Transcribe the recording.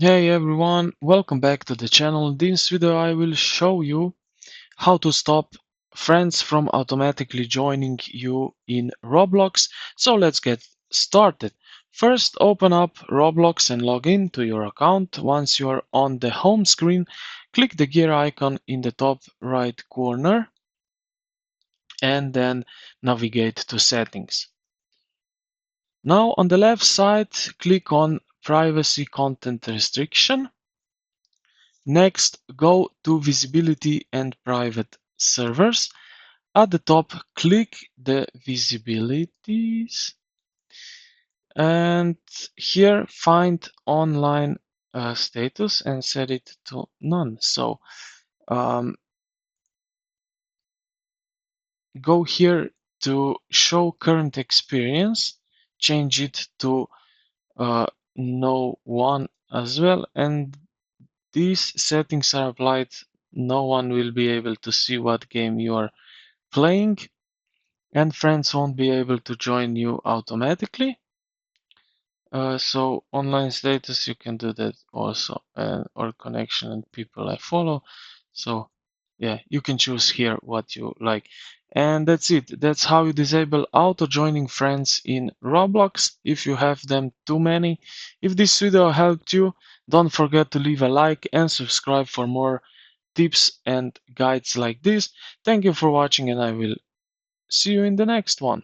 Hey everyone, welcome back to the channel. In this video I will show you how to stop friends from automatically joining you in Roblox. So let's get started. First open up Roblox and log in to your account. Once you are on the home screen, click the gear icon in the top right corner and then navigate to settings. Now on the left side, click on privacy content restriction. Next, go to Visibility and Private Servers. At the top, click the visibilities and here find online status and set it to none. So um, go here to show current experience, change it to uh, no one as well, and these settings are applied. No one will be able to see what game you are playing, and friends won't be able to join you automatically. So online status, you can do that also, or connection and people I follow. So yeah, you can choose here what you like. And that's it. That's how you disable auto joining friends in Roblox if you have them too many. If this video helped you, don't forget to leave a like and subscribe for more tips and guides like this. Thank you for watching, and I will see you in the next one.